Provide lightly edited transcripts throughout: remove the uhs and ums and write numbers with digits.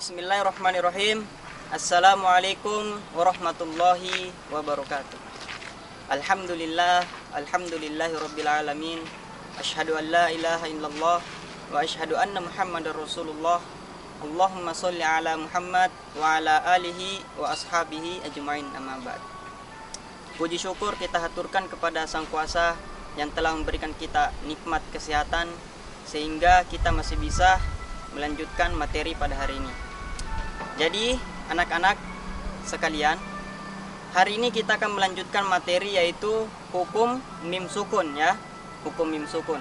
Bismillahirrahmanirrahim. Assalamualaikum warahmatullahi wabarakatuh. Alhamdulillahirabbil alamin. Asyhadu an la ilaha illallah wa asyhadu anna Muhammadar Rasulullah. Allahumma sholli ala Muhammad wa ala alihi wa ashabihi ajmain, amma ba'd. Puji syukur kita haturkan kepada Sang Kuasa yang telah memberikan kita nikmat kesehatan sehingga kita masih bisa melanjutkan materi pada hari ini. Jadi anak-anak sekalian, hari ini kita akan melanjutkan materi yaitu hukum mim sukun ya. Hukum mim sukun.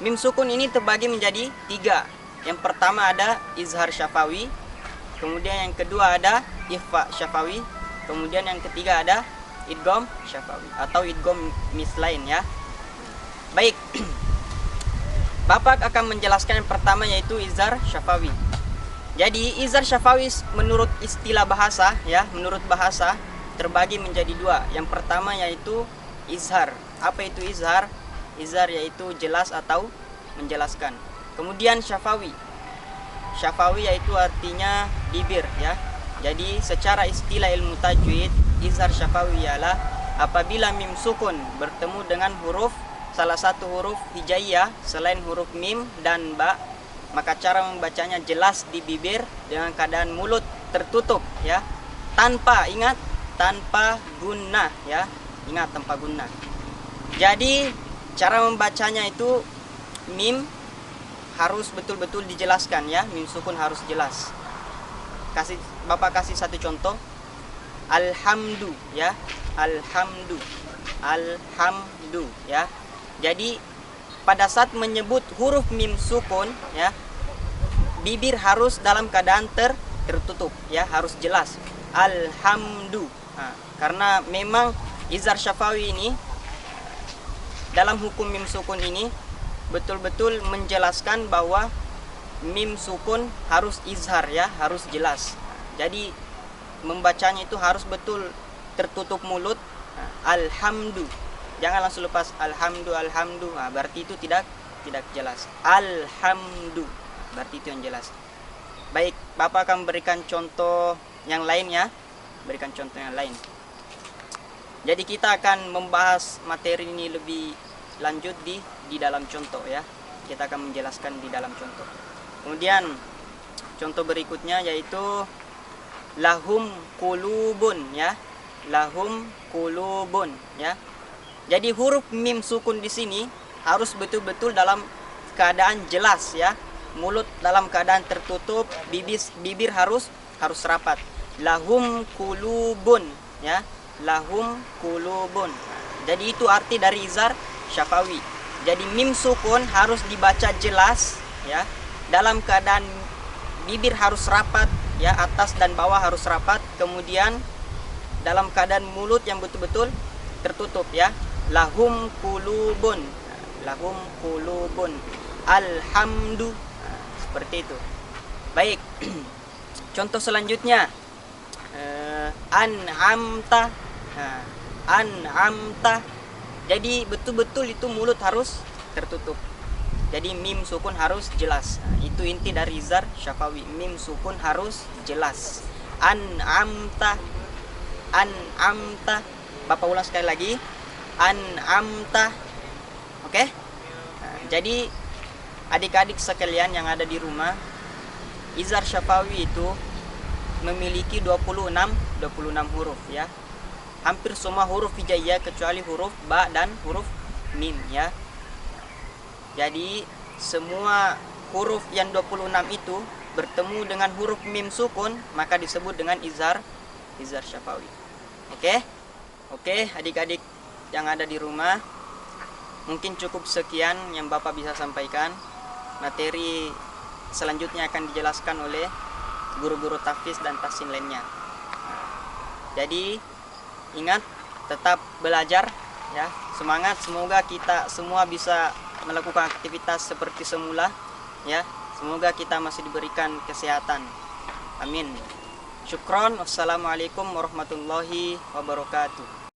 Mim sukun ini terbagi menjadi 3. Yang pertama ada izhar syafawi, kemudian yang kedua ada ikhfa syafawi, kemudian yang ketiga ada idgham syafawi atau idgham mislain ya. Baik. Bapak akan menjelaskan yang pertama yaitu izhar syafawi. Jadi izhar syafawi menurut istilah bahasa ya, menurut bahasa terbagi menjadi 2. Yang pertama yaitu izhar. Apa itu izhar? Izhar yaitu jelas atau menjelaskan. Kemudian syafawi. Syafawi yaitu artinya bibir ya. Jadi secara istilah ilmu tajwid, izhar syafawi ialah apabila mim sukun bertemu dengan huruf salah satu huruf hijaiyah selain huruf mim dan ba, maka cara membacanya jelas di bibir dengan keadaan mulut tertutup ya, tanpa gunnah ya. Ingat, tanpa gunnah. Jadi cara membacanya itu mim harus betul-betul dijelaskan ya, mim sukun harus jelas. Bapak kasih satu contoh. Alhamdu ya, alhamdu ya. Jadi pada saat menyebut huruf mim sukun ya, bibir harus dalam keadaan tertutup ya, harus jelas. Alhamdu. Nah, karena memang izhar syafawi ini dalam hukum mim sukun ini betul-betul menjelaskan bahwa mim sukun harus izhar ya, harus jelas. Jadi membacanya itu harus betul tertutup mulut. Alhamdu. Jangan langsung lepas alhamdu. Nah, berarti itu tidak jelas. Alhamdu. Berarti itu yang jelas. Baik, Bapak akan berikan contoh yang lain ya. Berikan contoh yang lain. Jadi kita akan membahas materi ini lebih lanjut di dalam contoh ya. Kita akan menjelaskan di dalam contoh. Kemudian contoh berikutnya yaitu lahum qulubun ya. Lahum qulubun ya. Jadi huruf mim sukun di sini harus betul-betul dalam keadaan jelas ya. Mulut dalam keadaan tertutup, bibir harus rapat. Lahum qulubun ya. Lahum qulubun. Jadi itu arti dari izhar syafawi. Jadi mim sukun harus dibaca jelas ya. Dalam keadaan bibir harus rapat ya, atas dan bawah harus rapat. Kemudian dalam keadaan mulut yang betul-betul tertutup ya. Lahum qulubun. Lahum qulubun. Alhamdu. Nah, seperti itu. Baik. Contoh selanjutnya. An'amta. Nah, an'amta. Jadi betul-betul itu mulut harus tertutup. Jadi mim sukun harus jelas. Nah, itu inti dari izhar syafawi. Mim sukun harus jelas. An'amta. An'amta. Bapak ulang sekali lagi. An'amta. Oke? Nah, jadi adik-adik sekalian yang ada di rumah, izhar syafawi itu memiliki 26 huruf ya. Hampir semua huruf hijaiyah kecuali huruf ba dan huruf mim ya. Jadi semua huruf yang 26 itu bertemu dengan huruf mim sukun, maka disebut dengan izhar syafawi. Oke, adik-adik yang ada di rumah, mungkin cukup sekian yang Bapak bisa sampaikan. Materi selanjutnya akan dijelaskan oleh guru-guru tahfiz dan tahsin lainnya. Jadi ingat, tetap belajar ya. Semangat, semoga kita semua bisa melakukan aktivitas seperti semula ya. Semoga kita masih diberikan kesehatan. Amin. Syukron. Wassalamualaikum warahmatullahi wabarakatuh.